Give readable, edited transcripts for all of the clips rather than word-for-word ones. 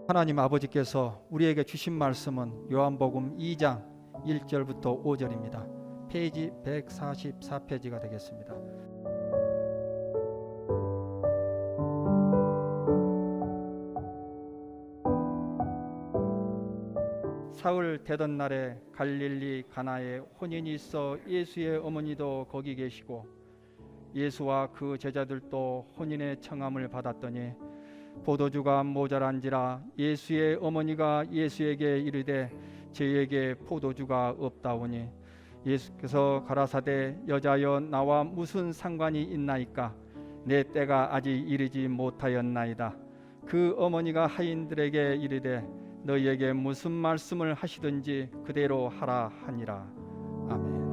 하나님 아버지께서 우리에게 주신 말씀은 요한복음 2장 1절부터 5절입니다. 페이지 144페이지가 되겠습니다. 사흘 되던 날에 갈릴리 가나에 혼인이 있어 예수의 어머니도 거기 계시고 예수와 그 제자들도 혼인의 청함을 받았더니 포도주가 모자란지라 예수의 어머니가 예수에게 이르되 저희에게 포도주가 없다오니 예수께서 가라사대 여자여 나와 무슨 상관이 있나이까 내 때가 아직 이르지 못하였나이다. 그 어머니가 하인들에게 이르되 너희에게 무슨 말씀을 하시든지 그대로 하라 하니라. 아멘.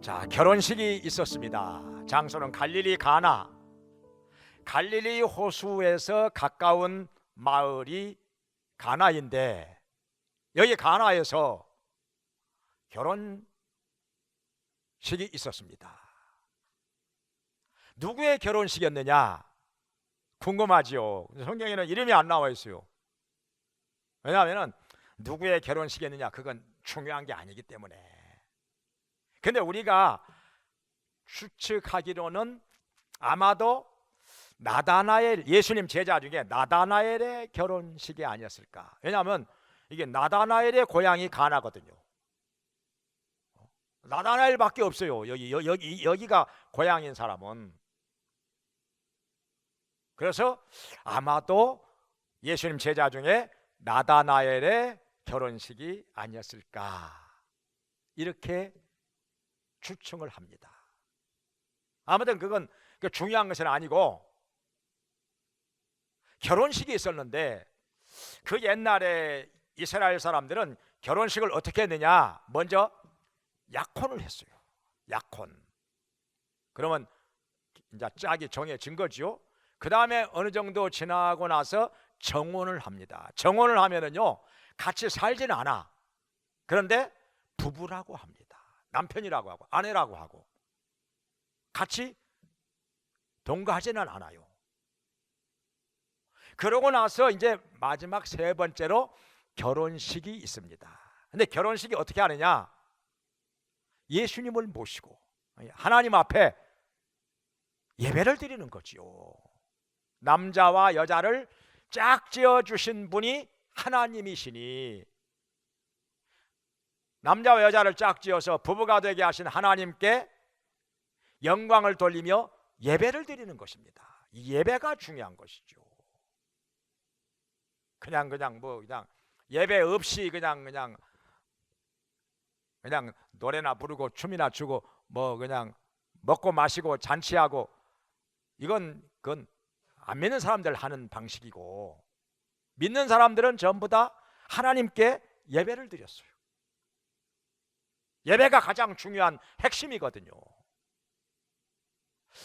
자, 결혼식이 있었습니다. 장소는 갈릴리 가나. 갈릴리 호수에서 가까운 마을이 가나인데 여기 가나에서 결혼식이 있었습니다. 누구의 결혼식이었느냐? 궁금하지요. 성경에는 이름이 안 나와 있어요. 왜냐하면 누구의 결혼식이었느냐 그건 중요한 게 아니기 때문에. 근데 우리가 추측하기로는 아마도 나다나엘, 예수님 제자 중에 나다나엘의 결혼식이 아니었을까. 왜냐하면 이게 나다나엘의 고향이 가나거든요. 나다나엘밖에 없어요. 여기가 고향인 사람은. 그래서 아마도 예수님 제자 중에 나다나엘의 결혼식이 아니었을까 이렇게 추측을 합니다. 아무튼 그건 중요한 것은 아니고 결혼식이 있었는데 그 옛날에 이스라엘 사람들은 결혼식을 어떻게 했느냐? 먼저 약혼을 했어요. 약혼. 그러면 이제 짝이 정해진 거죠. 그 다음에 어느 정도 지나고 나서 정혼을 합니다. 정혼을 하면은요 같이 살지는 않아. 그런데 부부라고 합니다. 남편이라고 하고 아내라고 하고 같이 동거하지는 않아요. 그러고 나서 이제 마지막 세 번째로 결혼식이 있습니다. 근데 결혼식이 어떻게 하느냐? 예수님을 모시고 하나님 앞에 예배를 드리는 거지요. 남자와 여자를 짝지어 주신 분이 하나님이시니 남자와 여자를 짝지어서 부부가 되게 하신 하나님께 영광을 돌리며 예배를 드리는 것입니다. 이 예배가 중요한 것이죠. 그냥 예배 없이 그냥 노래나 부르고 춤이나 추고 그냥 먹고 마시고 잔치하고 그건 안 믿는 사람들 하는 방식이고 믿는 사람들은 전부 다 하나님께 예배를 드렸어요. 예배가 가장 중요한 핵심이거든요.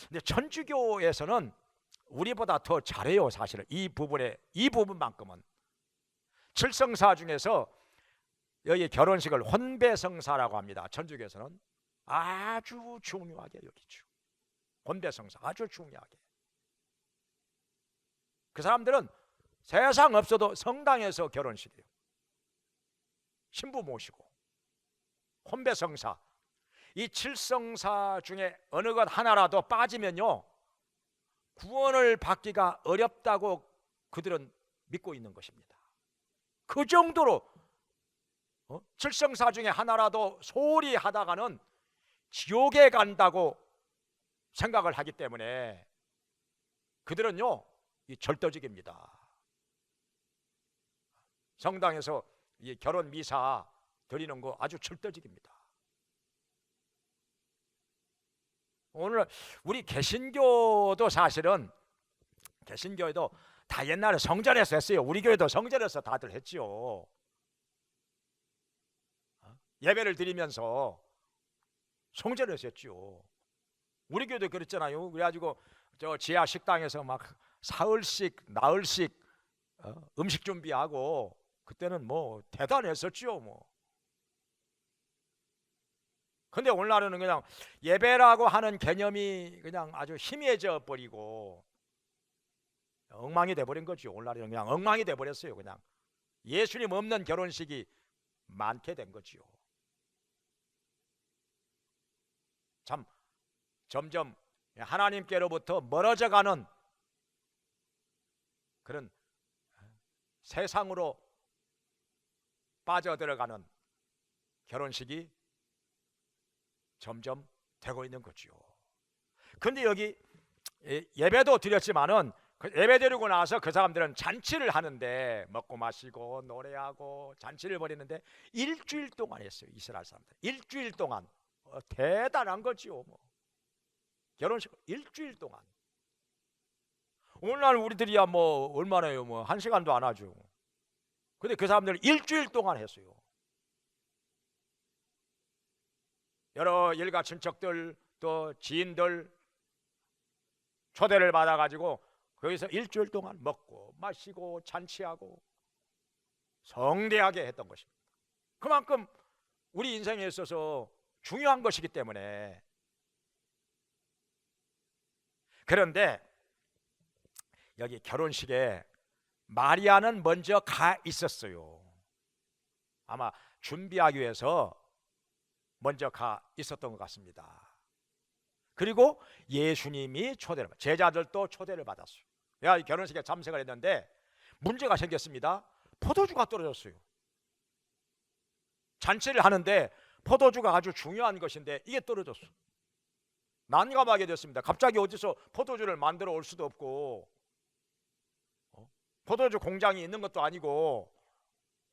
근데 천주교에서는 우리보다 더 잘해요. 사실은 이 부분만큼은 칠성사 중에서 여기 결혼식을 혼배성사라고 합니다. 천주교에서는 아주 중요하게 여기죠. 혼배성사 아주 중요하게. 그 사람들은 세상 없어도 성당에서 결혼식이에요. 신부 모시고 혼배성사. 이 칠성사 중에 어느 것 하나라도 빠지면요 구원을 받기가 어렵다고 그들은 믿고 있는 것입니다. 그 정도로 칠성사 중에 하나라도 소홀히 하다가는 지옥에 간다고 생각을 하기 때문에 그들은요 절도적입니다. 성당에서 이 결혼 미사 드리는 거 아주 절도적입니다. 오늘 우리 개신교도 사실은 개신교에도 다 옛날에 성전에서 했어요. 우리 교회도 성전에서 다들 했지요. 예배를 드리면서 성전에서 했지요. 우리 교회도 그랬잖아요. 그래가지고 저 지하 식당에서 막 사흘씩 나흘씩 음식 준비하고 그때는 뭐 대단했었죠 뭐. 근데 오늘날은 그냥 예배라고 하는 개념이 그냥 아주 희미해져 버리고 엉망이 돼 버린 거죠. 오늘날은 그냥 엉망이 돼 버렸어요. 그냥 예수님 없는 결혼식이 많게 된 거지요. 참 점점 하나님께로부터 멀어져 가는 그런 세상으로 빠져들어가는 결혼식이 점점 되고 있는 거죠. 근데 여기 예배도 드렸지만은 예배 드리고 나서 그 사람들은 잔치를 하는데 먹고 마시고 노래하고 잔치를 벌이는데 일주일 동안 했어요. 이스라엘 사람들 일주일 동안. 대단한 거지요. 뭐 결혼식 일주일 동안. 오늘날 우리들이야 뭐 얼마나요? 뭐 1시간도 안 하죠. 근데 그 사람들은 일주일 동안 했어요. 여러 일가 친척들 또 지인들 초대를 받아가지고 거기서 일주일 동안 먹고 마시고 잔치하고 성대하게 했던 것입니다. 그만큼 우리 인생에 있어서 중요한 것이기 때문에. 그런데 여기 결혼식에 마리아는 먼저 가 있었어요. 아마 준비하기 위해서 먼저 가 있었던 것 같습니다. 그리고 예수님이 제자들도 초대를 받았어요. 내가 결혼식에 참석을 했는데 문제가 생겼습니다. 포도주가 떨어졌어요. 잔치를 하는데 포도주가 아주 중요한 것인데 이게 떨어졌어. 난감하게 됐습니다. 갑자기 어디서 포도주를 만들어 올 수도 없고 포도주 공장이 있는 것도 아니고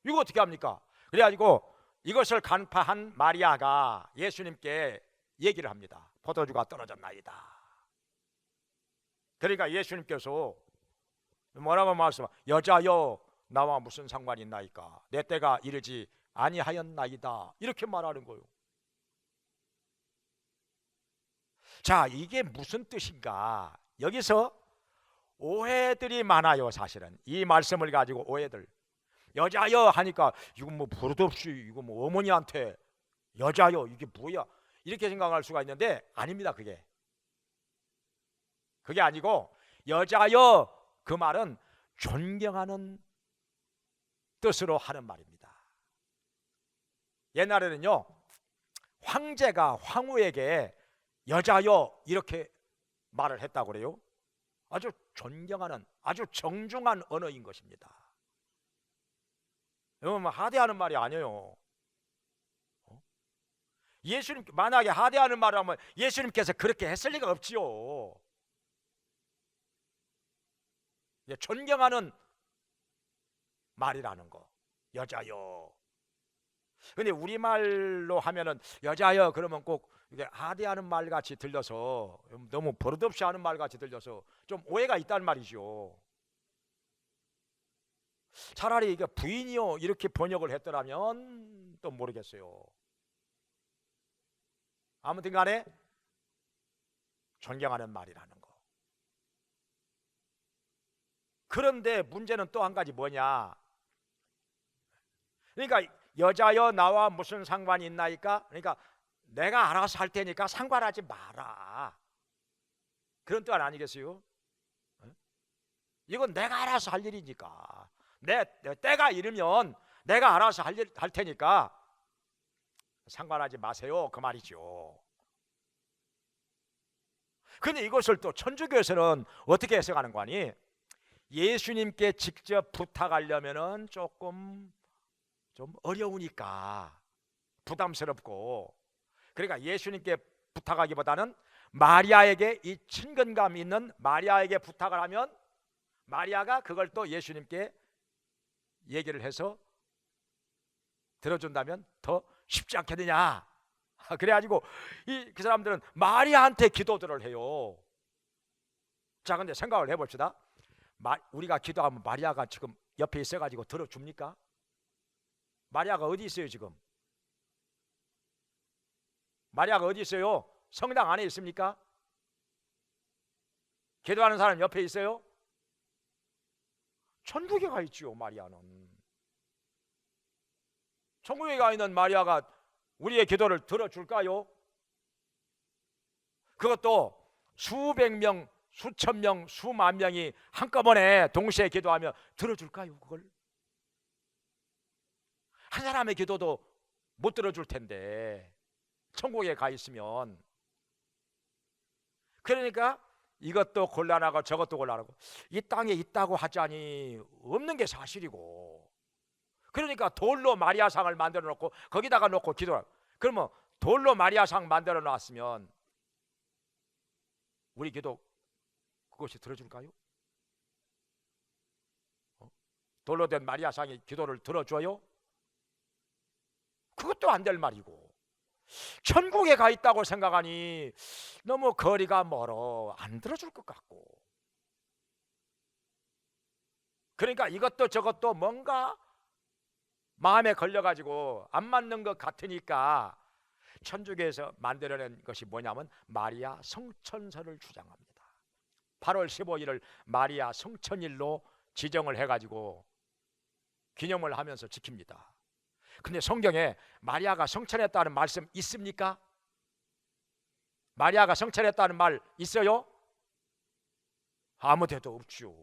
이거 어떻게 합니까? 그래가지고 이것을 간파한 마리아가 예수님께 얘기를 합니다. 포도주가 떨어졌나이다. 그러니까 예수님께서 뭐라고 말씀하? 여자여 나와 무슨 상관이 있나이까? 내 때가 이르지 아니하였나이다. 이렇게 말하는 거예요. 자, 이게 무슨 뜻인가? 여기서 오해들이 많아요. 사실은 이 말씀을 가지고 오해들. 여자여 하니까 이건 뭐 버릇없이 이거 뭐 어머니한테 여자여 이게 뭐야 이렇게 생각할 수가 있는데 아닙니다. 그게 아니고 여자여 그 말은 존경하는 뜻으로 하는 말입니다. 옛날에는요 황제가 황후에게 여자여 이렇게 말을 했다고 그래요. 아주 존경하는 아주 정중한 언어인 것입니다. 여러분 하대하는 말이 아니에요. 예수님 만약에 하대하는 말을 하면 예수님께서 그렇게 했을 리가 없지요. 존경하는 말이라는 거. 여자여. 근데 우리말로 하면은 여자여 그러면 꼭 이게 하대하는 말 같이 들려서 너무 버릇없이 하는 말 같이 들려서 좀 오해가 있다는 말이죠. 차라리 이게 부인이요 이렇게 번역을 했더라면 또 모르겠어요. 아무튼 간에 존경하는 말이라는 거. 그런데 문제는 또 한 가지 뭐냐? 그러니까 여자여 나와 무슨 상관이 있나이까? 그러니까 내가 알아서 할 테니까 상관하지 마라. 그런 뜻 아니겠어요? 이건 내가 알아서 할 일이니까. 내 때가 이르면 내가 알아서 할 테니까 상관하지 마세요. 그 말이죠. 근데 이것을 또 천주교에서는 어떻게 해석하는 거 아니? 예수님께 직접 부탁하려면은 조금 좀 어려우니까 부담스럽고 그러니까 예수님께 부탁하기보다는 마리아에게 이 친근감 있는 마리아에게 부탁을 하면 마리아가 그걸 또 예수님께 얘기를 해서 들어준다면 더 쉽지 않겠느냐. 그래가지고 그 사람들은 마리아한테 기도들을 해요. 자, 근데 생각을 해봅시다. 우리가 기도하면 마리아가 지금 옆에 있어가지고 들어줍니까? 마리아가 어디 있어요 지금? 마리아가 어디 있어요? 성당 안에 있습니까? 기도하는 사람 옆에 있어요? 천국에 가 있지요. 마리아는 천국에 가 있는 마리아가 우리의 기도를 들어줄까요? 그것도 수백 명, 수천 명, 수만 명이 한꺼번에 동시에 기도하며 들어줄까요? 그걸 한 사람의 기도도 못 들어줄 텐데 천국에 가 있으면. 그러니까 이것도 곤란하고 저것도 곤란하고, 이 땅에 있다고 하자니 없는 게 사실이고, 그러니까 돌로 마리아상을 만들어 놓고 거기다가 놓고 기도하고, 그러면 돌로 마리아상 만들어 놨으면 우리 기도 그것이 들어줄까요? 돌로 된 마리아상이 기도를 들어줘요? 그것도 안 될 말이고, 천국에 가 있다고 생각하니 너무 거리가 멀어 안 들어줄 것 같고, 그러니까 이것도 저것도 뭔가 마음에 걸려가지고 안 맞는 것 같으니까 천주교에서 만들어낸 것이 뭐냐면 마리아 성천설을 주장합니다. 8월 15일을 마리아 성천일로 지정을 해가지고 기념을 하면서 지킵니다. 근데 성경에 마리아가 성천했다는 말씀 있습니까? 마리아가 성천했다는 말 있어요? 아무 데도 없죠.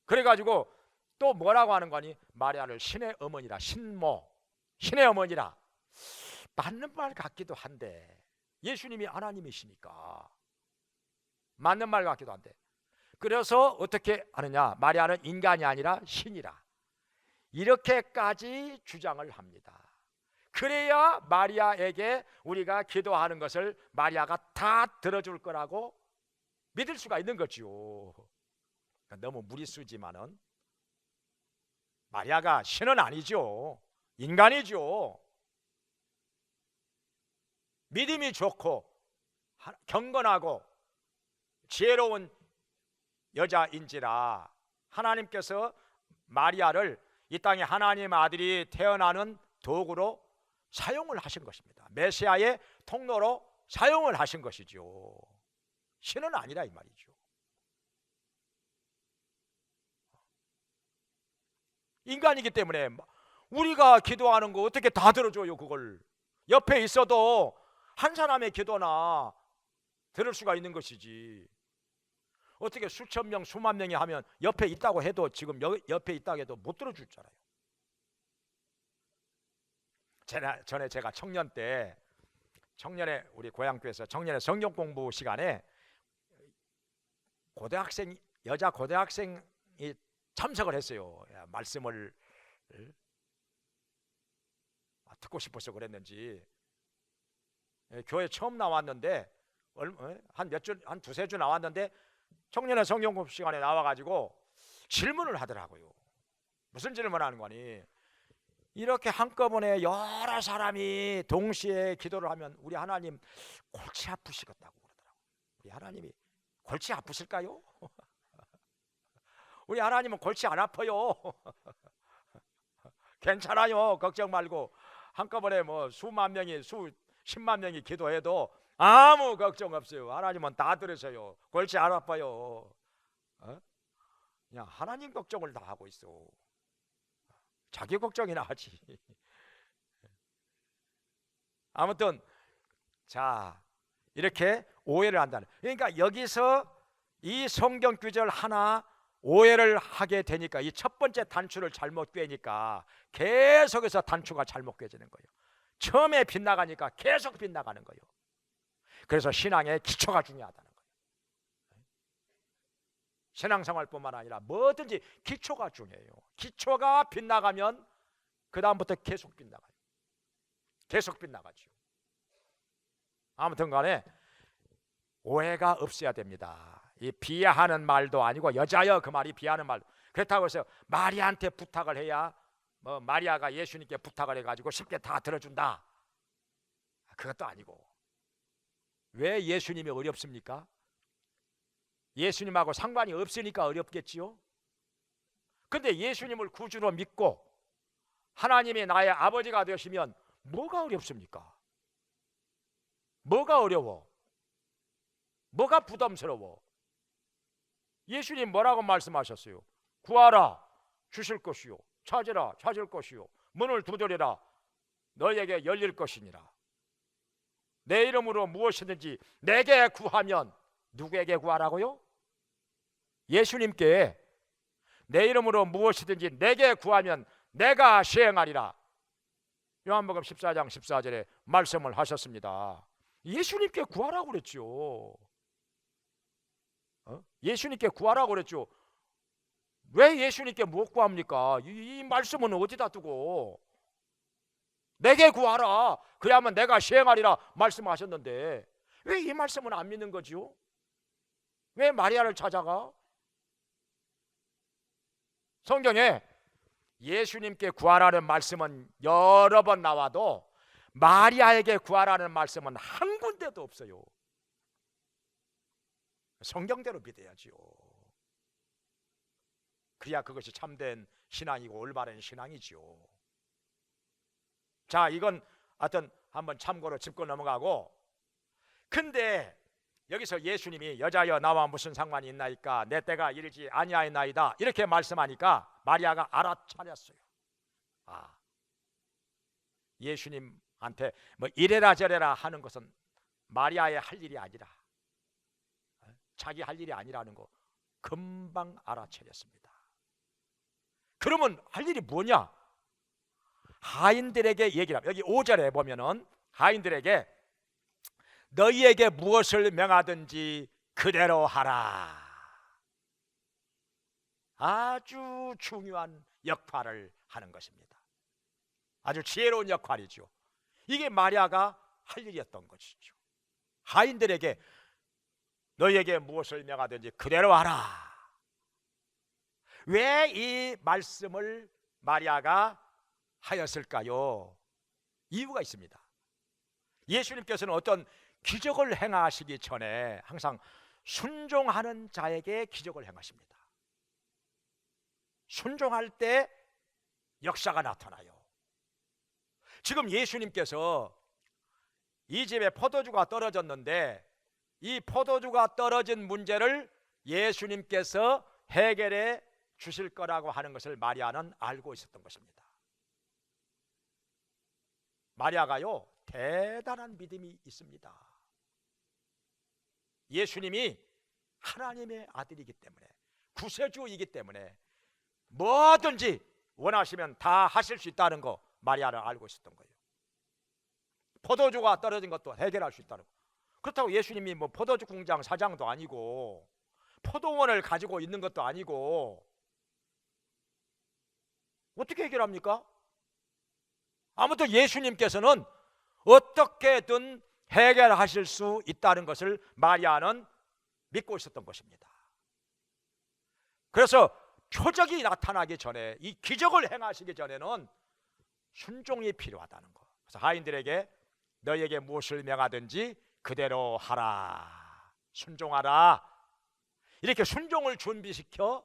그래가지고 또 뭐라고 하는 거니? 마리아를 신의 어머니라, 신모, 신의 어머니라. 맞는 말 같기도 한데, 예수님이 하나님이시니까 맞는 말 같기도 한데, 그래서 어떻게 하느냐? 마리아는 인간이 아니라 신이라, 이렇게까지 주장을 합니다. 그래야 마리아에게 우리가 기도하는 것을 마리아가 다 들어줄 거라고 믿을 수가 있는 거죠. 너무 무리수지만은 마리아가 신은 아니죠. 인간이죠. 믿음이 좋고 경건하고 지혜로운 여자인지라 하나님께서 마리아를 이 땅에 하나님의 아들이 태어나는 도구로 사용을 하신 것입니다. 메시아의 통로로 사용을 하신 것이죠. 신은 아니라 이 말이죠. 인간이기 때문에 우리가 기도하는 거 어떻게 다 들어줘요? 그걸 옆에 있어도 한 사람의 기도나 들을 수가 있는 것이지, 어떻게 수천 명 수만 명이 하면 옆에 있다고 해도, 지금 옆에 있다고 해도 못 들어주잖아요. 전에 제가 청년에 우리 고향교회에서 청년의 성경 공부 시간에 여자 고등학생이 참석을 했어요. 말씀을 듣고 싶어서 그랬는지, 교회 처음 나왔는데 한 두세 주 나왔는데 청년의 성경 공부 시간에 나와가지고 질문을 하더라고요. 무슨 질문을 하는 거니? 이렇게 한꺼번에 여러 사람이 동시에 기도를 하면 우리 하나님 골치 아프시겠다고 그러더라고요. 우리 하나님이 골치 아프실까요? 우리 하나님은 골치 안 아파요. 괜찮아요. 걱정 말고 한꺼번에 뭐 수만 명이 수십만 명이 기도해도 아무 걱정 없어요. 하나님은 다 들으셔요. 골치 안 아파요. 그냥 하나님 걱정을 다 하고 있어. 자기 걱정이나 하지. 아무튼 자, 이렇게 오해를 한다는, 그러니까 여기서 이 성경 구절 하나 오해를 하게 되니까, 이 첫 번째 단추를 잘못 꿰니까 계속해서 단추가 잘못 꿰지는 거예요. 처음에 빗나가니까 계속 빗나가는 거예요. 그래서 신앙의 기초가 중요하다는 거예요. 신앙생활뿐만 아니라 뭐든지 기초가 중요해요. 기초가 빗나가면 그 다음부터 계속 빗나가요. 계속 빗나가죠. 아무튼 간에 오해가 없어야 됩니다. 이 비하하는 말도 아니고, 여자여 그 말이 비하하는 말도. 그렇다고 해서 마리아한테 부탁을 해야 뭐 마리아가 예수님께 부탁을 해가지고 쉽게 다 들어준다, 그것도 아니고. 왜 예수님이 어렵습니까? 예수님하고 상관이 없으니까 어렵겠지요. 근데 예수님을 구주로 믿고 하나님이 나의 아버지가 되시면 뭐가 어렵습니까? 뭐가 어려워? 뭐가 부담스러워? 예수님 뭐라고 말씀하셨어요? 구하라 주실 것이요, 찾으라 찾을 것이요 문을 두드리라 너에게 열릴 것이니라. 내 이름으로 무엇이든지 내게 구하면 누구에게 구하라고요? 예수님께 내 이름으로 무엇이든지 내게 구하면 내가 시행하리라. 요한복음 14장 14절에 말씀을 하셨습니다. 예수님께 구하라고 그랬죠. 예수님께 구하라고 그랬죠. 왜 예수님께 못 구합니까? 이 말씀은 어디다 두고 내게 구하라 그래야만 내가 시행하리라 말씀하셨는데 왜 이 말씀은 안 믿는 거지요? 왜 마리아를 찾아가? 성경에 예수님께 구하라는 말씀은 여러 번 나와도 마리아에게 구하라는 말씀은 한 군데도 없어요. 성경대로 믿어야지요. 그래야 그것이 참된 신앙이고 올바른 신앙이지요. 자, 이건 하여튼 한번 참고로 짚고 넘어가고, 근데 여기서 예수님이 여자여 나와 무슨 상관이 있나이까 내 때가 이르지 아니하였나이다 이렇게 말씀하니까 마리아가 알아차렸어요. 아, 예수님한테 뭐 이래라 저래라 하는 것은 마리아의 할 일이 아니라 자기 할 일이 아니라는 거 금방 알아차렸습니다. 그러면 할 일이 뭐냐? 하인들에게 얘기를 합니다. 여기 5절에 보면은 하인들에게 너희에게 무엇을 명하든지 그대로 하라. 아주 중요한 역할을 하는 것입니다. 아주 지혜로운 역할이죠. 이게 마리아가 할 일이었던 것이죠. 하인들에게 너희에게 무엇을 명하든지 그대로 하라. 왜 이 말씀을 마리아가 하였을까요? 이유가 있습니다. 예수님께서는 어떤 기적을 행하시기 전에 항상 순종하는 자에게 기적을 행하십니다. 순종할 때 역사가 나타나요. 지금 예수님께서 이 집에 포도주가 떨어졌는데 이 포도주가 떨어진 문제를 예수님께서 해결해 주실 거라고 하는 것을 마리아는 알고 있었던 것입니다. 마리아가요 대단한 믿음이 있습니다. 예수님이 하나님의 아들이기 때문에 구세주이기 때문에 뭐든지 원하시면 다 하실 수 있다는 거 마리아는 알고 있었던 거예요. 포도주가 떨어진 것도 해결할 수 있다는 거. 그렇다고 예수님이 뭐 포도주 공장 사장도 아니고 포도원을 가지고 있는 것도 아니고 어떻게 해결합니까? 아무튼 예수님께서는 어떻게든 해결하실 수 있다는 것을 마리아는 믿고 있었던 것입니다. 그래서 표적이 나타나기 전에 이 기적을 행하시기 전에는 순종이 필요하다는 것. 그래서 하인들에게 너희에게 무엇을 명하든지 그대로 하라, 순종하라, 이렇게 순종을 준비시켜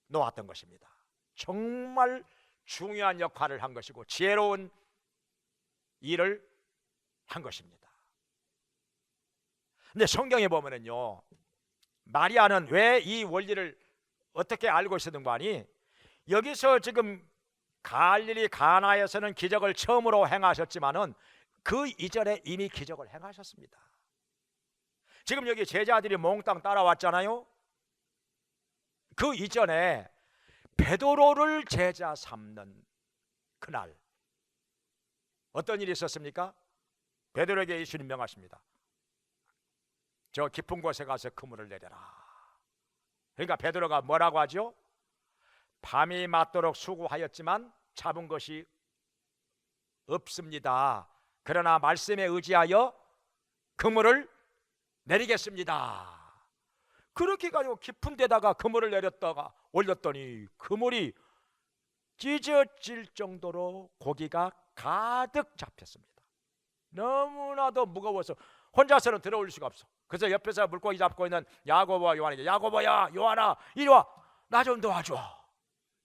놓았던 것입니다. 정말 중요한 역할을 한 것이고 지혜로운 일을 한 것입니다. 근데 성경에 보면은요, 마리아는 왜 이 원리를 어떻게 알고 있었는가 하니, 여기서 지금 갈릴리 가나에서는 기적을 처음으로 행하셨지만은 그 이전에 이미 기적을 행하셨습니다. 지금 여기 제자들이 몽땅 따라왔잖아요. 그 이전에 베드로를 제자 삼는 그날 어떤 일이 있었습니까? 베드로에게 예수님 명하십니다. 저 깊은 곳에 가서 그물을 내려라. 그러니까 베드로가 뭐라고 하죠? 밤이 맞도록 수고하였지만 잡은 것이 없습니다. 그러나 말씀에 의지하여 그물을 내리겠습니다. 그렇게 가지고 깊은 데다가 그물을 내렸다가 올렸더니 그물이 찢어질 정도로 고기가 가득 잡혔습니다. 너무나도 무거워서 혼자서는 들어올 수가 없어. 그래서 옆에서 물고기 잡고 있는 야고보와 요한에게, 야고보야, 요한아, 이리 와, 나 좀 도와줘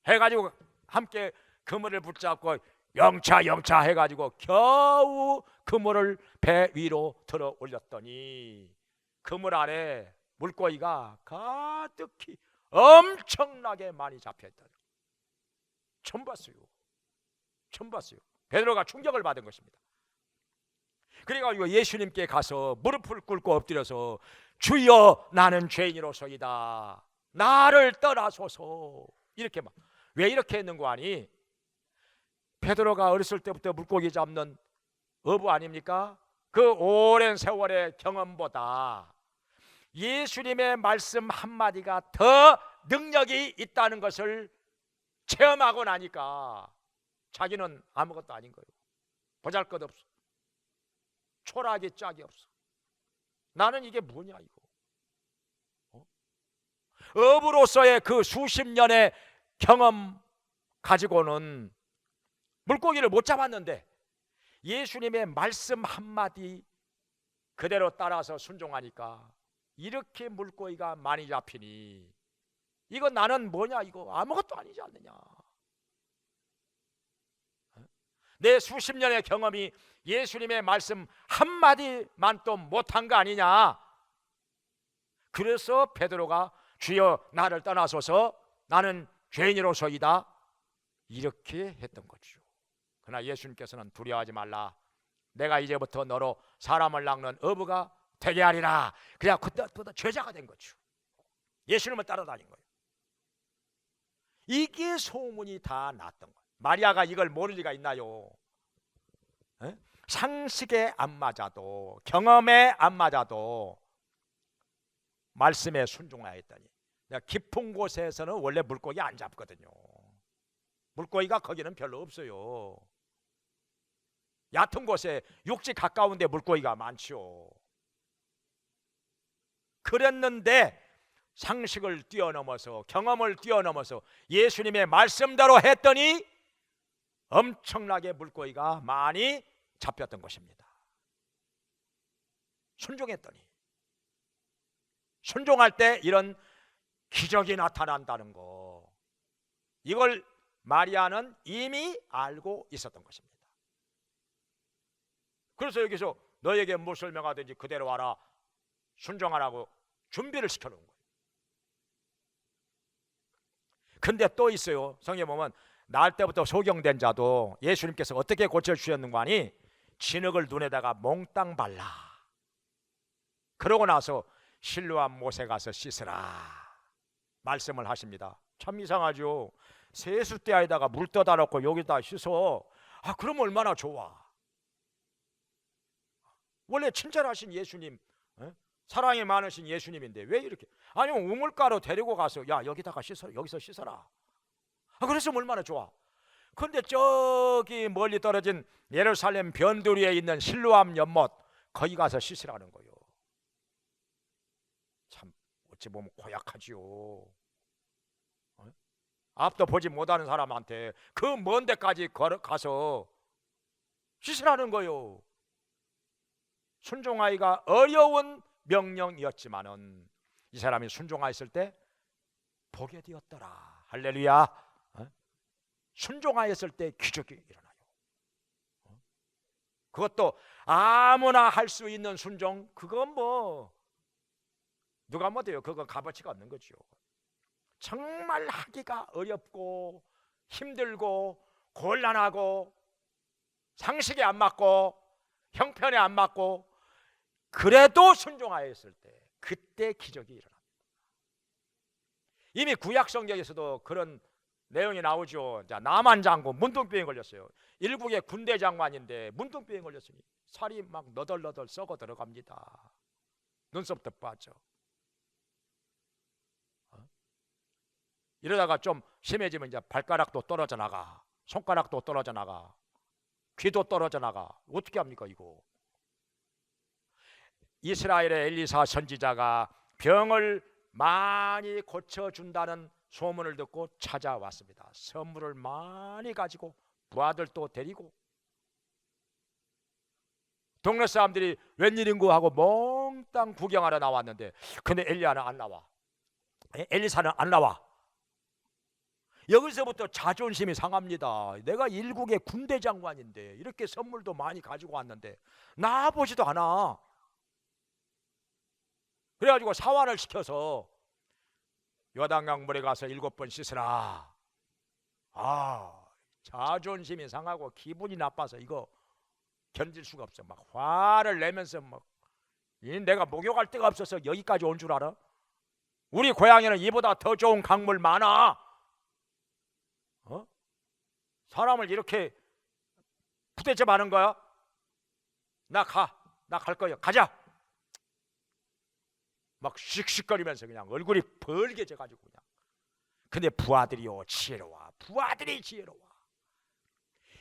해가지고 함께 그물을 붙잡고 영차 영차 해가지고 겨우 그물을 배 위로 들어 올렸더니 그물 안에 물고기가 가득히 엄청나게 많이 잡혀있다. 처음 봤어요. 처음 봤어요. 베드로가 충격을 받은 것입니다. 그래가지고 예수님께 가서 무릎을 꿇고 엎드려서 주여 나는 죄인으로소이다. 나를 떠나소서. 이렇게 막. 왜 이렇게 했는고 하니 베드로가 어렸을 때부터 물고기 잡는 어부 아닙니까? 그 오랜 세월의 경험보다 예수님의 말씀 한마디가 더 능력이 있다는 것을 체험하고 나니까 자기는 아무것도 아닌 거예요. 보잘것없어. 초라하게 짝이 없어. 나는 이게 뭐냐 이거. 어부로서의 그 수십 년의 경험 가지고는 물고기를 못 잡았는데 예수님의 말씀 한마디 그대로 따라서 순종하니까 이렇게 물고기가 많이 잡히니 이거 나는 뭐냐 이거 아무것도 아니지 않느냐. 내 수십 년의 경험이 예수님의 말씀 한마디만 또 못한 거 아니냐. 그래서 베드로가 주여 나를 떠나소서 나는 죄인으로소이다 이렇게 했던 거죠. 그러나 예수님께서는 두려워하지 말라. 내가 이제부터 너로 사람을 낚는 어부가 되게 하리라. 그냥 그때부터 제자가 된 거죠. 예수님을 따라다닌 거예요. 이게 소문이 다 났던 거예요. 마리아가 이걸 모를 리가 있나요? 에? 상식에 안 맞아도 경험에 안 맞아도 말씀에 순종해야 했더니 깊은 곳에서는 원래 물고기 안 잡거든요. 물고기가 거기는 별로 없어요. 얕은 곳에 육지 가까운데 물고기가 많죠. 그랬는데 상식을 뛰어넘어서 경험을 뛰어넘어서 예수님의 말씀대로 했더니 엄청나게 물고기가 많이 잡혔던 것입니다. 순종했더니 순종할 때 이런 기적이 나타난다는 거 이걸 마리아는 이미 알고 있었던 것입니다. 그래서 여기서 너에게 무엇을 명하든지 그대로 와라 순종하라고 준비를 시켜놓은 거예요. 근데 또 있어요. 성경에 보면 날 때부터 소경된 자도 예수님께서 어떻게 고쳐주셨는가 하니 진흙을 눈에다가 몽땅 발라 그러고 나서 실로암 못에 가서 씻으라 말씀을 하십니다. 참 이상하죠. 세숫대야에다가 물 떠다 놓고 여기다 씻어. 그럼 얼마나 좋아. 원래 친절하신 예수님, 사랑이 많으신 예수님인데 왜 이렇게 아니면 우물가로 데리고 가서 야 여기다가 씻어 여기서 씻어라. 그랬으면 얼마나 좋아. 그런데 저기 멀리 떨어진 예루살렘 변두리에 있는 실로암 연못 거기 가서 씻으라는 거예요. 참 어찌 보면 고약하지요. 앞도 보지 못하는 사람한테 그 먼 데까지 가서 씻으라는 거예요. 순종하기가 어려운 명령이었지만은 이 사람이 순종하였을 때 보게 되었더라. 할렐루야. 순종하였을 때 기적이 일어나요. 그것도 아무나 할 수 있는 순종 그건 뭐 누가 못해요. 그건 값어치가 없는 거죠. 정말 하기가 어렵고 힘들고 곤란하고 상식에 안 맞고 형편에 안 맞고 그래도 순종하였을 때 그때 기적이 일어납니다. 이미 구약 성경에서도 그런 내용이 나오죠. 자, 나만 장군 문둥병에 걸렸어요. 일국의 군대 장관인데 문둥병에 걸렸으니 살이 막 너덜너덜 썩어 들어갑니다. 눈썹도 빠져. 이러다가 좀 심해지면 이제 발가락도 떨어져 나가, 손가락도 떨어져 나가, 귀도 떨어져 나가. 어떻게 합니까 이거? 이스라엘의 엘리사 선지자가 병을 많이 고쳐준다는 소문을 듣고 찾아왔습니다. 선물을 많이 가지고 부하들도 데리고 동네 사람들이 웬일인고 하고 몽땅 구경하러 나왔는데 근데 엘리야는 안 나와. 엘리사는 안 나와. 여기서부터 자존심이 상합니다. 내가 일국의 군대 장관인데 이렇게 선물도 많이 가지고 왔는데 나보지도 않아. 그래가지고 사환을 시켜서 요단강 물에 가서 7번 씻으라. 자존심이 상하고 기분이 나빠서 이거 견딜 수가 없어. 막 화를 내면서 막 내가 목욕할 데가 없어서 여기까지 온 줄 알아? 우리 고향에는 이보다 더 좋은 강물 많아. 사람을 이렇게 부대접하는 거야? 나 갈 거야. 가자. 막 씩씩거리면서 그냥 얼굴이 벌게져가지고 그냥. 근데 부하들이요 지혜로워. 부하들이 지혜로워.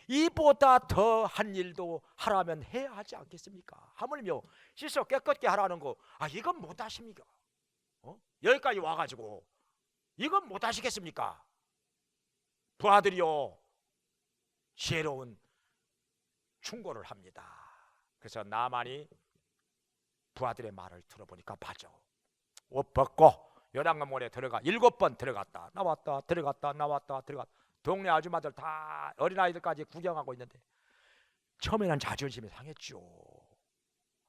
이보다 더 한 일도 하라면 해야 하지 않겠습니까? 하물며 씻어 깨끗게 하라는 거, 이건 못 하십니까? 여기까지 와가지고 이건 못 하시겠습니까? 부하들이요 지혜로운 충고를 합니다. 그래서 나만이 부하들의 말을 들어보니까 맞아. 옷 벗고 요단강물에 들어가 7번 들어갔다 나왔다 들어갔다 나왔다 들어갔다. 동네 아줌마들 다 어린아이들까지 구경하고 있는데 처음에는 자존심이 상했죠.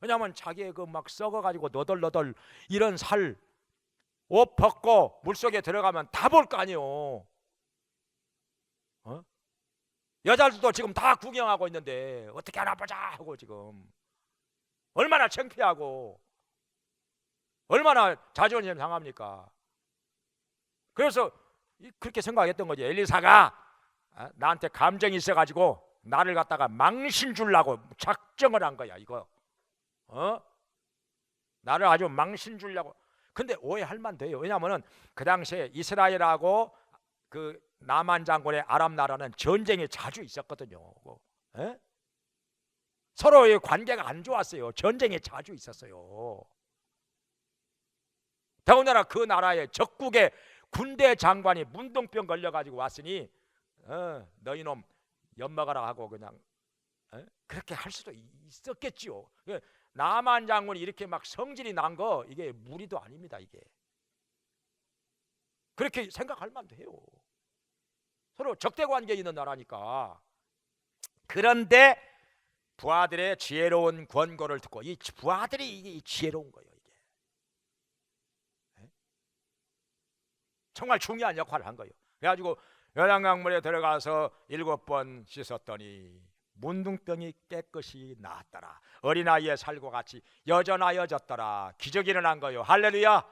왜냐하면 자기의 그 막 썩어가지고 너덜너덜 이런 살 옷 벗고 물속에 들어가면 다 볼 거 아니에요. 여자들도 지금 다 구경하고 있는데 어떻게 하나 보자 하고 지금 얼마나 창피하고 얼마나 자존심 상합니까? 그래서 그렇게 생각했던 거지. 엘리사가 나한테 감정이 있어가지고 나를 갖다가 망신 주려고 작정을 한 거야. 이거 나를 아주 망신 주려고. 근데 오해할 만돼요. 왜냐하면은 그 당시에 이스라엘하고 그 나만 장군의 아람 나라는 전쟁이 자주 있었거든요. 서로의 관계가 안 좋았어요. 전쟁이 자주 있었어요. 더군다나 그 나라의 적국의 군대 장관이 문둥병 걸려가지고 왔으니 너희 놈 엿먹어라 하고 그냥 그렇게 할 수도 있었겠지요. 나만 장군이 이렇게 막 성질이 난 거 이게 무리도 아닙니다. 이게 그렇게 생각할 만도 해요. 서로 적대관계에 있는 나라니까. 그런데 부하들의 지혜로운 권고를 듣고 이 부하들이 이게 지혜로운 거예요. 이게 정말 중요한 역할을 한 거예요. 그래가지고 요단강물에 들어가서 7번 씻었더니 문둥병이 깨끗이 나았더라. 어린아이의 살과 같이 여전하여졌더라. 기적이 일어난 거예요. 할렐루야.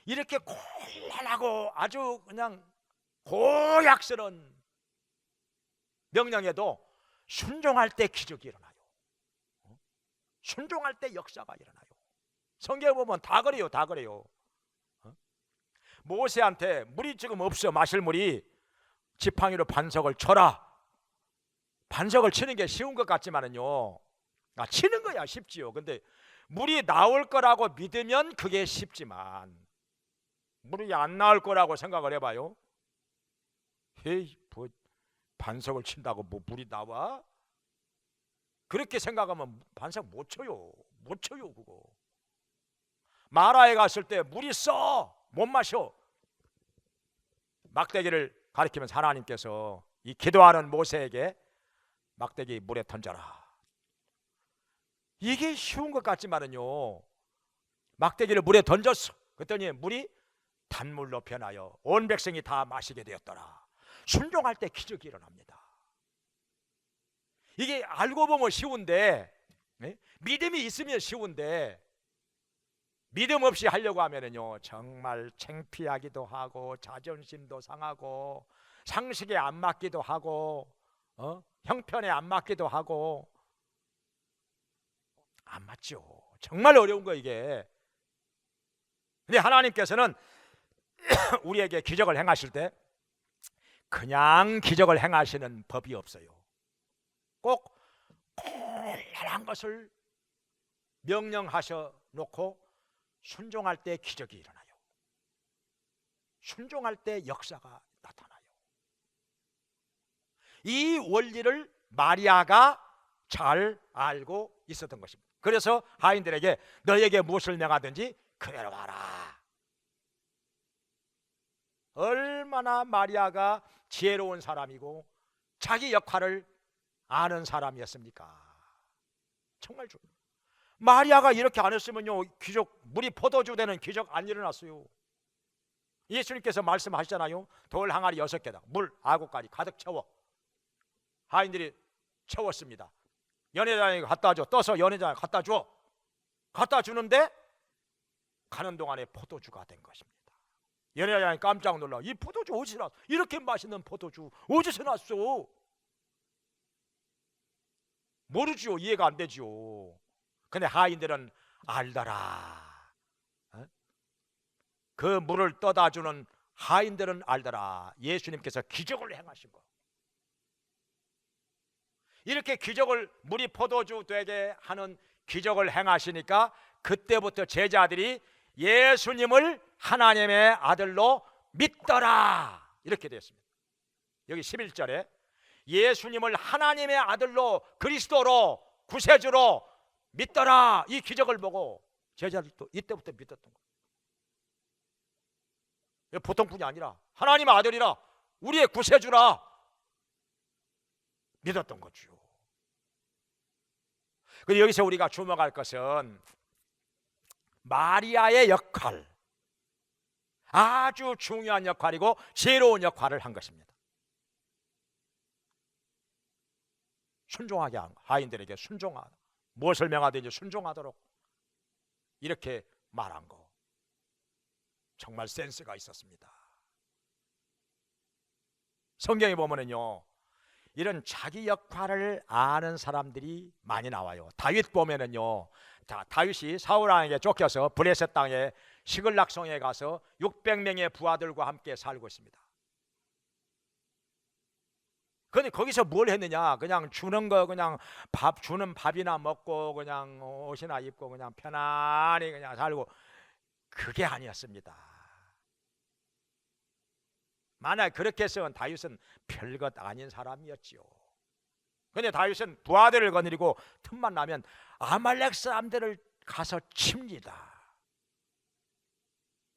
이렇게 곤란하고 아주 그냥 고약스러운 명령에도 순종할 때 기적이 일어나요. 순종할 때 역사가 일어나요. 성경에 보면 다 그래요. 다 그래요. 모세한테 물이 지금 없어. 마실 물이. 지팡이로 반석을 쳐라. 반석을 치는 게 쉬운 것 같지만은요, 치는 거야 쉽지요. 근데 물이 나올 거라고 믿으면 그게 쉽지만 물이 안 나올 거라고 생각을 해봐요. 에이, 뭐 반석을 친다고 뭐 물이 나와? 그렇게 생각하면 반석 못 쳐요. 못 쳐요 그거. 마라에 갔을 때 물이 써. 못 마셔. 막대기를 가리키면서 하나님께서 이 기도하는 모세에게 막대기 물에 던져라. 이게 쉬운 것 같지만은요, 막대기를 물에 던졌어. 그랬더니 물이 단물로 변하여 온 백성이 다 마시게 되었더라. 순종할 때 기적이 일어납니다. 이게 알고 보면 쉬운데, 믿음이 있으면 쉬운데 믿음 없이 하려고 하면은요 정말 창피하기도 하고 자존심도 상하고 상식에 안 맞기도 하고 형편에 안 맞기도 하고 안 맞죠. 정말 어려운 거 이게. 근데 하나님께서는 우리에게 기적을 행하실 때 그냥 기적을 행하시는 법이 없어요. 꼭 곤란한 것을 명령하셔 놓고 순종할 때 기적이 일어나요. 순종할 때 역사가 나타나요. 이 원리를 마리아가 잘 알고 있었던 것입니다. 그래서 하인들에게 너에게 무엇을 명하든지 그대로 하라. 얼마나 마리아가 지혜로운 사람이고 자기 역할을 아는 사람이었습니까? 정말 마리아가 이렇게 안 했으면요 기적, 물이 포도주 되는 기적 안 일어났어요. 예수님께서 말씀하시잖아요. 돌 항아리 6개다. 물 9가지 가득 채워. 하인들이 채웠습니다. 연회장에 갖다 줘. 떠서 연회장에 갖다 줘. 갖다 주는데 가는 동안에 포도주가 된 것입니다. 연회장이 깜짝 놀라. 이 포도주 어디서 났어? 이렇게 맛있는 포도주 어디서 났어? 모르지요. 이해가 안 되지요. 근데 하인들은 알더라. 그 물을 떠다 주는 하인들은 알더라. 예수님께서 기적을 행하신 거. 이렇게 기적을, 물이 포도주 되게 하는 기적을 행하시니까 그때부터 제자들이 예수님을 하나님의 아들로 믿더라. 이렇게 되었습니다. 여기 11절에 예수님을 하나님의 아들로, 그리스도로, 구세주로 믿더라. 이 기적을 보고 제자들도 이때부터 믿었던 거예요. 보통 분이 아니라 하나님의 아들이라, 우리의 구세주라 믿었던 거죠. 그런데 여기서 우리가 주목할 것은 마리아의 역할, 아주 중요한 역할이고 지혜로운 역할을 한 것입니다. 순종하게 한, 하인들에게 순종하다, 무엇을 명하든지 순종하도록 이렇게 말한 거, 정말 센스가 있었습니다. 성경에 보면은요, 이런 자기 역할을 아는 사람들이 많이 나와요. 다윗 보면은요, 다윗이 사울 왕에게 쫓겨서 브레셋 땅에 시글락성에 가서 600명의 부하들과 함께 살고 있습니다. 그런데 거기서 뭘 했느냐? 그냥 주는 거, 그냥 밥 주는 밥이나 먹고 그냥 옷이나 입고 그냥 편안히 그냥 살고, 그게 아니었습니다. 만약 그렇게 했으면 다윗은 별것 아닌 사람이었지요. 그런데 다윗은 부하들을 거느리고 틈만 나면 아말렉 사람들을 가서 칩니다.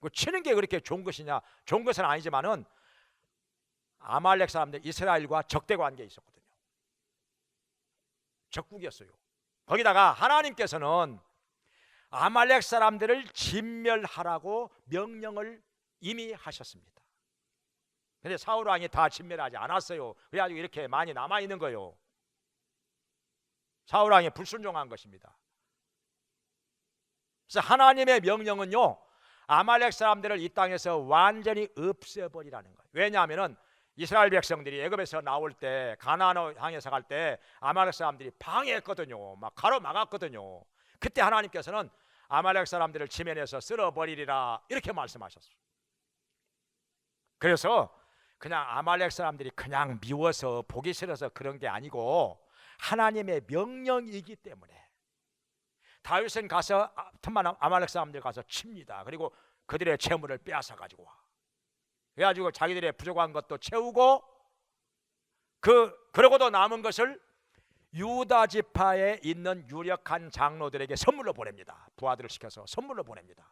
그 치는 게 그렇게 좋은 것이냐? 좋은 것은 아니지만은 아말렉 사람들 이스라엘과 적대 관계에 있었거든요. 적국이었어요. 거기다가 하나님께서는 아말렉 사람들을 진멸하라고 명령을 이미 하셨습니다. 그런데 사울 왕이 다 진멸하지 않았어요. 그래가지고 이렇게 많이 남아 있는 거예요. 사울 왕이 불순종한 것입니다. 그래서 하나님의 명령은요, 아말렉 사람들을 이 땅에서 완전히 없애버리라는 거예요. 왜냐하면은 이스라엘 백성들이 애굽에서 나올 때, 가나안 향해서 갈 때 아말렉 사람들이 방해했거든요. 막 가로막았거든요. 그때 하나님께서는 아말렉 사람들을 지면에서 쓸어버리리라 이렇게 말씀하셨어요. 그래서 그냥 아말렉 사람들이 그냥 미워서 보기 싫어서 그런 게 아니고 하나님의 명령이기 때문에 다윗은 가서 틈만 아말렉 사람들 가서 칩니다. 그리고 그들의 재물을 빼앗아 가지고 와. 그래가지고 자기들의 부족한 것도 채우고, 그러고도 남은 것을 유다 지파에 있는 유력한 장로들에게 선물로 보냅니다. 부하들을 시켜서 선물로 보냅니다.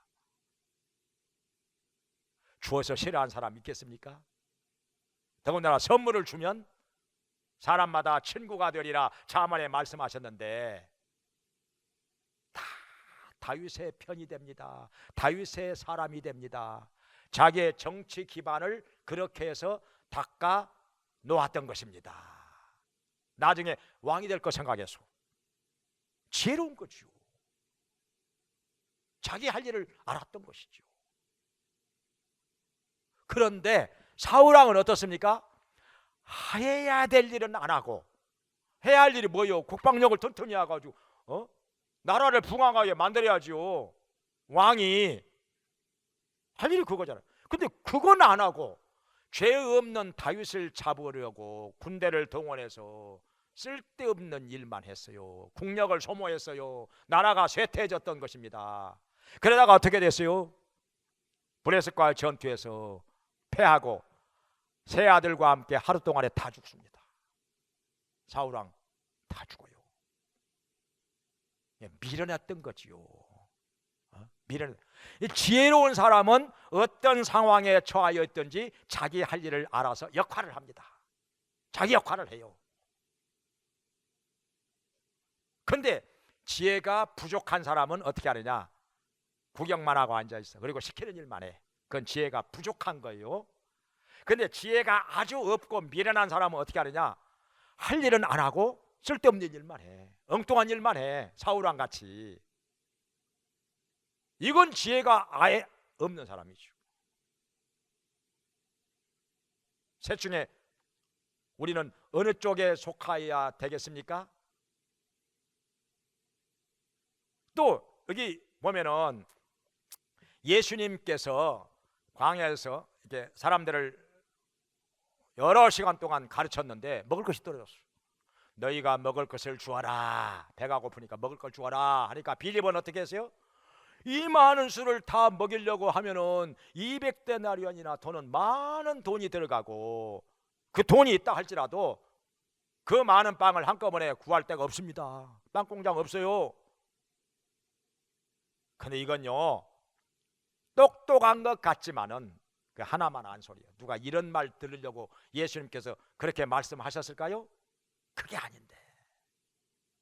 주어서 싫어하는 사람 있겠습니까? 더군다나 선물을 주면 사람마다 친구가 되리라 자문에 말씀하셨는데, 다 다윗의 편이 됩니다. 다윗의 사람이 됩니다. 자기의 정치 기반을 그렇게 해서 닦아 놓았던 것입니다. 나중에 왕이 될 거 생각해서 지혜로운 거죠. 자기 할 일을 알았던 것이죠. 그런데 사울 왕은 어떻습니까? 해야 될 일은 안 하고, 해야 할 일이 뭐예요? 국방력을 튼튼히 해가지고 나라를 풍성하게 만들어야지요. 왕이 할 일이 그거잖아요. 근데 그건 안 하고 죄 없는 다윗을 잡으려고 군대를 동원해서 쓸데없는 일만 했어요. 국력을 소모했어요. 나라가 쇠퇴해졌던 것입니다. 그러다가 어떻게 됐어요? 브레셋과의 전투에서 패하고 세 아들과 함께 하루 동안에 다 죽습니다. 사울왕 다 죽어요. 밀어냈던 거지요. 지혜로운 사람은 어떤 상황에 처하여 있든지 자기 할 일을 알아서 역할을 합니다. 자기 역할을 해요. 그런데 지혜가 부족한 사람은 어떻게 하느냐? 구경만 하고 앉아있어. 그리고 시키는 일만 해. 그건 지혜가 부족한 거예요. 근데 지혜가 아주 없고 미련한 사람은 어떻게 하느냐? 할 일은 안 하고 쓸데없는 일만 해. 엉뚱한 일만 해. 사울왕 같이. 이건 지혜가 아예 없는 사람이죠. 셋 중에 우리는 어느 쪽에 속하여야 되겠습니까? 또 여기 보면은 예수님께서 광야에서 이렇게 사람들을 여러 시간 동안 가르쳤는데 먹을 것이 떨어졌어. 너희가 먹을 것을 주어라. 배가 고프니까 먹을 걸 주어라 하니까 빌립은 어떻게 했어요? 이 많은 수를 다 먹이려고 하면은 200데나리온이나 돈은 많은 돈이 들어가고, 그 돈이 있다 할지라도 그 많은 빵을 한꺼번에 구할 데가 없습니다. 빵 공장 없어요. 근데 이건요, 똑똑한 것 같지만은 그 하나만 안 소리예요. 누가 이런 말 들으려고 예수님께서 그렇게 말씀하셨을까요? 그게 아닌데.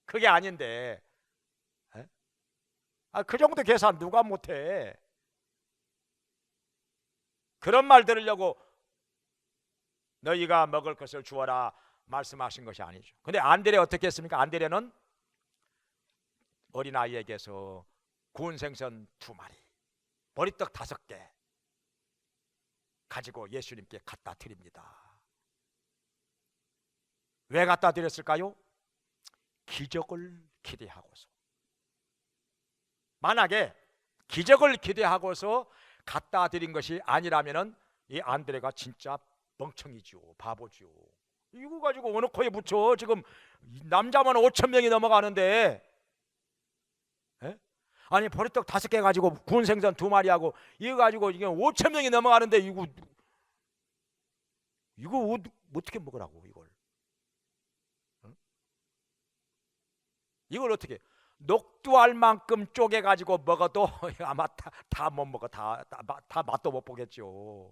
그게 아닌데. 그 정도 계산 누가 못해? 그런 말 들으려고 너희가 먹을 것을 주어라 말씀하신 것이 아니죠. 근데 안드레 어떻게 했습니까? 안드레는 어린아이에게서 구운 생선 2마리, 보리떡 5개 가지고 예수님께 갖다 드립니다. 왜 갖다 드렸을까요? 기적을 기대하고서. 만약에 기적을 기대하고서 갖다 드린 것이 아니라면은 이 안드레가 진짜 멍청이죠. 바보죠. 이거 가지고 어느 코에 붙여. 지금 남자만 5,000명이 넘어가는데, 아니 보리떡 5개 가지고 구운 생선 2마리하고 이거 가지고 이게 5,000명이 넘어가는데 이거 어떻게 먹으라고 이걸? 이걸 어떻게 녹두알 만큼 쪼개 가지고 먹어도 아마 다 못 먹어. 다 맛도 못 보겠죠.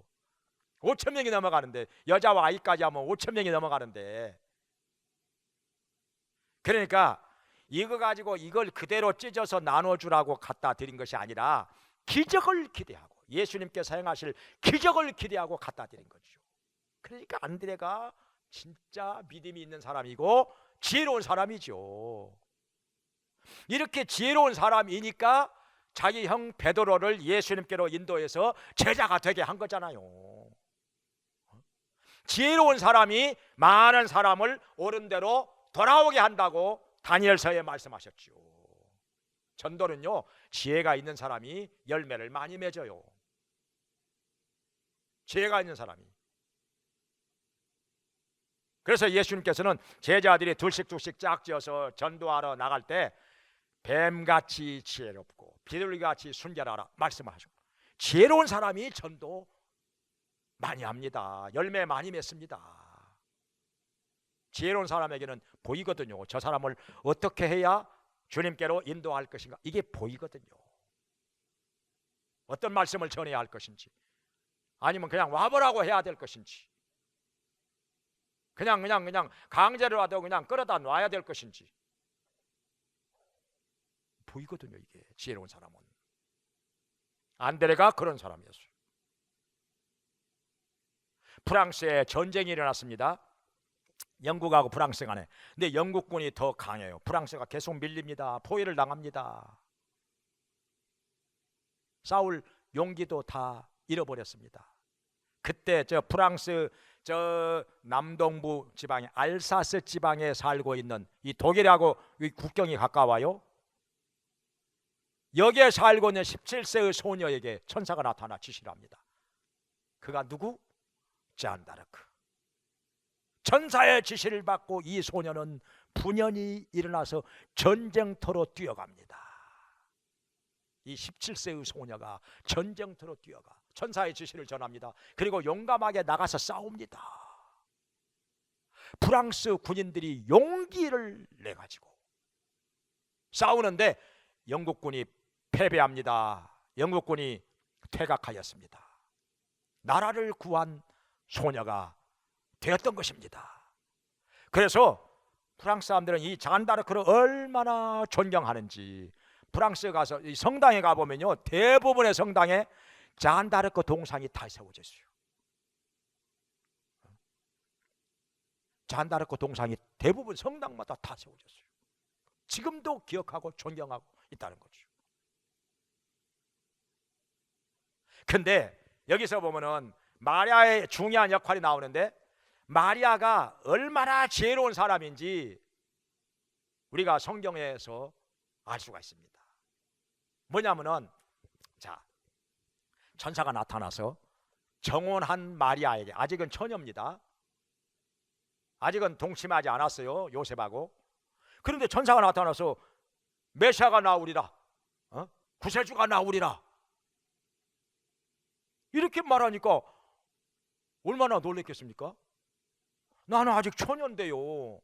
5,000명이 넘어가는데, 여자와 아이까지 하면 5,000명이 넘어가는데, 그러니까 이거 가지고 이걸 그대로 찢어서 나눠주라고 갖다 드린 것이 아니라 기적을 기대하고, 예수님께서 행하실 기적을 기대하고 갖다 드린 거죠. 그러니까 안드레가 진짜 믿음이 있는 사람이고 지혜로운 사람이죠. 이렇게 지혜로운 사람이니까 자기 형 베드로를 예수님께로 인도해서 제자가 되게 한 거잖아요. 지혜로운 사람이 많은 사람을 옳은 대로 돌아오게 한다고 다니엘서에 말씀하셨죠. 전도는요, 지혜가 있는 사람이 열매를 많이 맺어요. 지혜가 있는 사람이. 그래서 예수님께서는 제자들이 둘씩 짝지어서 전도하러 나갈 때 뱀같이 지혜롭고 비둘기같이 순결하라 말씀하시고, 지혜로운 사람이 전도 많이 합니다. 열매 많이 맺습니다. 지혜로운 사람에게는 보이거든요. 저 사람을 어떻게 해야 주님께로 인도할 것인가, 이게 보이거든요. 어떤 말씀을 전해야 할 것인지, 아니면 그냥 와보라고 해야 될 것인지, 그냥 강제로라도 그냥 끌어다 놔야 될 것인지 보이거든요. 이게 지혜로운 사람은. 안드레가 그런 사람이었어요. 프랑스에 전쟁이 일어났습니다. 영국하고 프랑스 간에. 근데 영국군이 더 강해요. 프랑스가 계속 밀립니다. 포위를 당합니다. 싸울 용기도 다 잃어버렸습니다. 그때 저 프랑스 저 남동부 지방에, 알사스 지방에 살고 있는 이 독일하고 이 국경이 가까워요. 여기에 살고 있는 17세의 소녀에게 천사가 나타나 지시를 합니다. 그가 누구? 잔다르크. 천사의 지시를 받고 이 소녀는 분연히 일어나서 전쟁터로 뛰어갑니다. 이 17세의 소녀가 전쟁터로 뛰어가 천사의 지시를 전합니다. 그리고 용감하게 나가서 싸웁니다. 프랑스 군인들이 용기를 내가지고 싸우는데 영국군이 패배합니다. 영국군이 퇴각하였습니다. 나라를 구한 소녀가 되었던 것입니다. 그래서 프랑스 사람들은 이 잔다르크를 얼마나 존경하는지, 프랑스 가서 이 성당에 가보면요, 대부분의 성당에 잔다르크 동상이 다 세워졌어요. 잔다르크 동상이 대부분 성당마다 다 세워졌어요. 지금도 기억하고 존경하고 있다는 거죠. 근데 여기서 보면은 마리아의 중요한 역할이 나오는데, 마리아가 얼마나 지혜로운 사람인지 우리가 성경에서 알 수가 있습니다. 뭐냐면은, 자, 천사가 나타나서 정혼한 마리아에게, 아직은 처녀입니다. 아직은 동침하지 않았어요, 요셉하고. 그런데 천사가 나타나서 메시아가 나오리라, 구세주가 나오리라, 이렇게 말하니까 얼마나 놀랬겠습니까? 나는 아직 처녀인데요,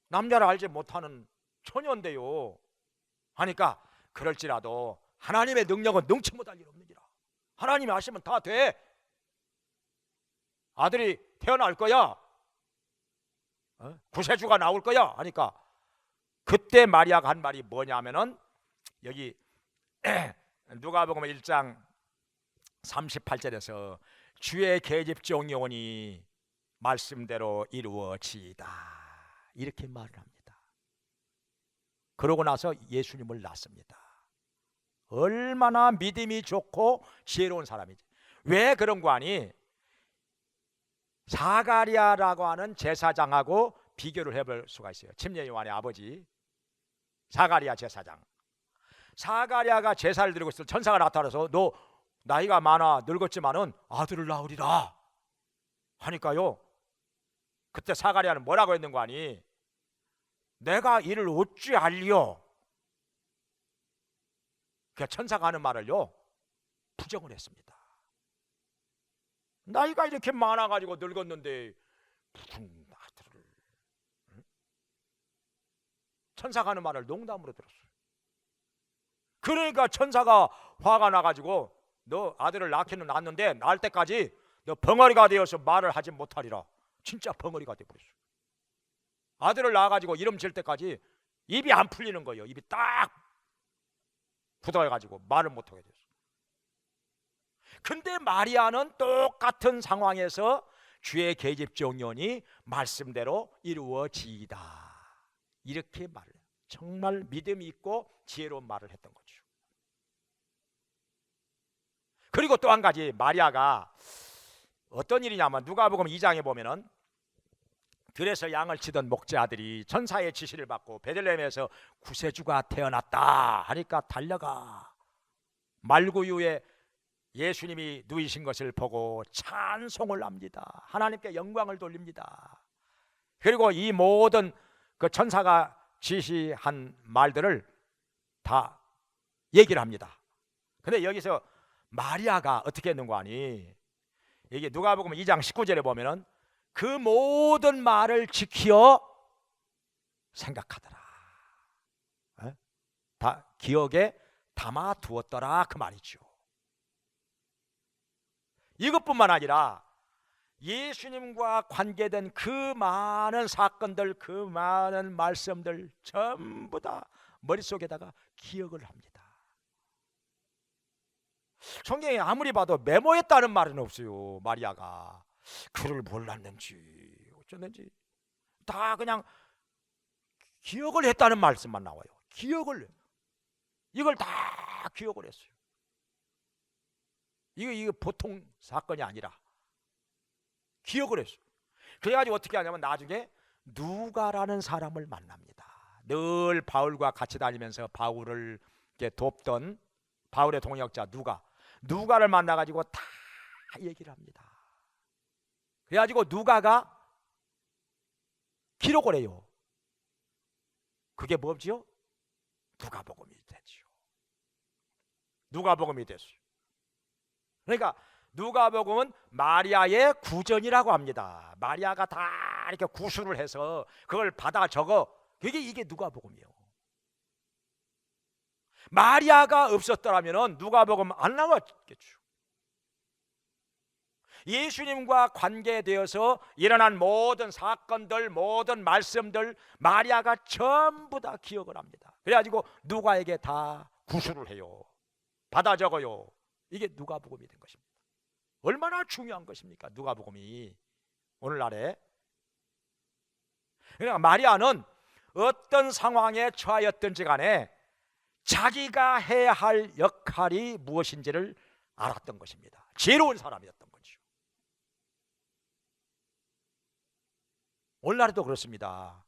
남자를 알지 못하는 처녀인데요 하니까, 그럴지라도 하나님의 능력은 능치 못할 일 없느니라. 하나님이 하시면 다 돼. 아들이 태어날 거야, 구세주가 나올 거야 하니까, 그때 마리아가 한 말이 뭐냐면은, 여기 누가복음 1장 38절에서 주의 계집종이 말씀대로 이루어지이다, 이렇게 말을 합니다. 그러고 나서 예수님을 낳습니다. 얼마나 믿음이 좋고 지혜로운 사람이지. 왜 그런 거 아니? 사가랴라고 하는 제사장하고 비교를 해볼 수가 있어요. 침례 요한의 아버지 사가랴 제사장. 사가랴가 제사를 드리고 있을 때 천사가 나타나서 너 나이가 많아 늙었지만은 아들을 낳으리라 하니까요, 그때 사가랴는 뭐라고 했는 거 아니? 내가 이를 어찌 알리요? 그 천사가 하는 말을요 부정을 했습니다. 나이가 이렇게 많아가지고 늙었는데 무슨 아들을, 천사가 하는 말을 농담으로 들었어요. 그러니까 천사가 화가 나가지고 너 아들을 낳기는 낳았는데 낳을 때까지 너 벙어리가 되어서 말을 하지 못하리라. 진짜 벙어리가 되어버렸어요. 아들을 낳아가지고 이름 질 때까지 입이 안 풀리는 거예요. 입이 딱 굳어가지고 말을 못하게 됐어요. 근데 마리아는 똑같은 상황에서 주의 계집종년이 말씀대로 이루어지이다, 이렇게 말을 해요. 정말 믿음이 있고 지혜로운 말을 했던 거죠. 그리고 또 한 가지, 마리아가 어떤 일이냐면 누가복음 2장에 보면은 들에서 양을 치던 목자들이 천사의 지시를 받고 베들레헴에서 구세주가 태어났다 하니까 달려가 말구유에 예수님이 누이신 것을 보고 찬송을 합니다. 하나님께 영광을 돌립니다. 그리고 이 모든 그 천사가 지시한 말들을 다 얘기를 합니다. 근데 여기서 마리아가 어떻게 했는가 하니, 이게 누가복음 2장 19절에 보면은 그 모든 말을 지키어 생각하더라, 다 기억에 담아 두었더라, 그 말이죠. 이것뿐만 아니라 예수님과 관계된 그 많은 사건들, 그 많은 말씀들 전부 다 머릿속에다가 기억을 합니다. 성경에 아무리 봐도 메모했다는 말은 없어요. 마리아가 그를 몰랐는지 어쩌는지 다 그냥 기억을 했다는 말씀만 나와요. 이걸 다 기억을 했어요. 이거 보통 사건이 아니라 기억을 했어요. 그래가지고 어떻게 하냐면 나중에 누가라는 사람을 만납니다. 늘 바울과 같이 다니면서 바울을 이렇게 돕던 바울의 동역자 누가를 만나가지고 다 얘기를 합니다. 그래가지고 누가가 기록을 해요. 그게 뭐지요? 누가복음이 됐죠. 누가복음이 됐어요. 그러니까 누가복음은 마리아의 구전이라고 합니다. 마리아가 다 이렇게 구술을 해서 그걸 받아 적어, 이게 누가복음이에요. 마리아가 없었더라면 누가복음 안 나왔겠죠. 예수님과 관계되어서 일어난 모든 사건들, 모든 말씀들 마리아가 전부 다 기억을 합니다. 그래가지고 누가에게 다 구술을 해요. 받아 적어요. 이게 누가복음이 된 것입니다. 얼마나 중요한 것입니까? 누가복음이 오늘날에. 그러니까 마리아는 어떤 상황에 처하였든지 간에 자기가 해야 할 역할이 무엇인지를 알았던 것입니다. 지혜로운 사람이었던 거죠. 오늘날에도 그렇습니다.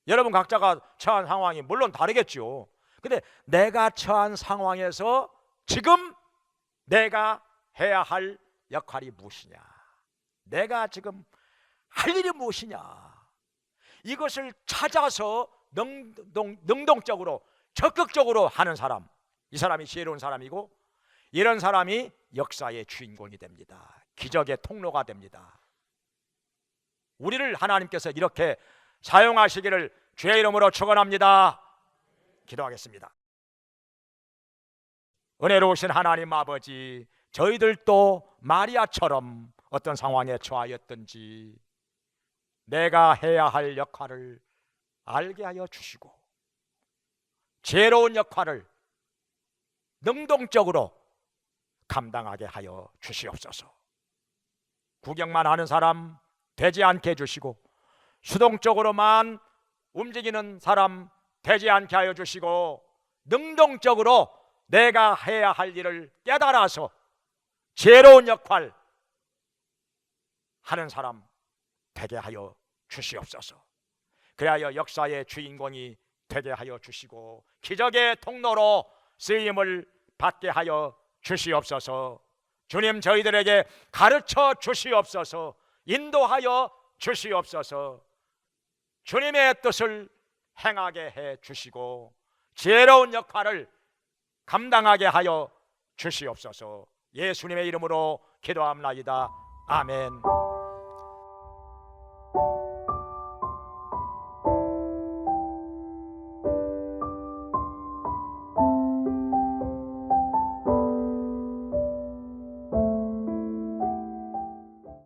여러분 각자가 처한 상황이 물론 다르겠죠. 근데 내가 처한 상황에서 지금 내가 해야 할 역할이 무엇이냐, 내가 지금 할 일이 무엇이냐, 이것을 찾아서 능동적으로 적극적으로 하는 사람, 이 사람이 지혜로운 사람이고, 이런 사람이 역사의 주인공이 됩니다. 기적의 통로가 됩니다. 우리를 하나님께서 이렇게 사용하시기를 주의 이름으로 축원합니다. 기도하겠습니다. 은혜로우신 하나님 아버지, 저희들도 마리아처럼 어떤 상황에 처하였든지 내가 해야 할 역할을 알게 하여 주시고, 지혜로운 역할을 능동적으로 감당하게 하여 주시옵소서. 구경만 하는 사람 되지 않게 해주시고, 수동적으로만 움직이는 사람 되지 않게 하여 주시고, 능동적으로 내가 해야 할 일을 깨달아서 지혜로운 역할 하는 사람 되게 하여 주시옵소서. 그리하여 역사의 주인공이 되게 하여 주시고, 기적의 통로로 쓰임을 받게 하여 주시옵소서. 주님, 저희들에게 가르쳐 주시옵소서. 인도하여 주시옵소서. 주님의 뜻을 행하게 해 주시고, 지혜로운 역할을 감당하게 하여 주시옵소서. 예수님의 이름으로 기도합나이다. 아멘.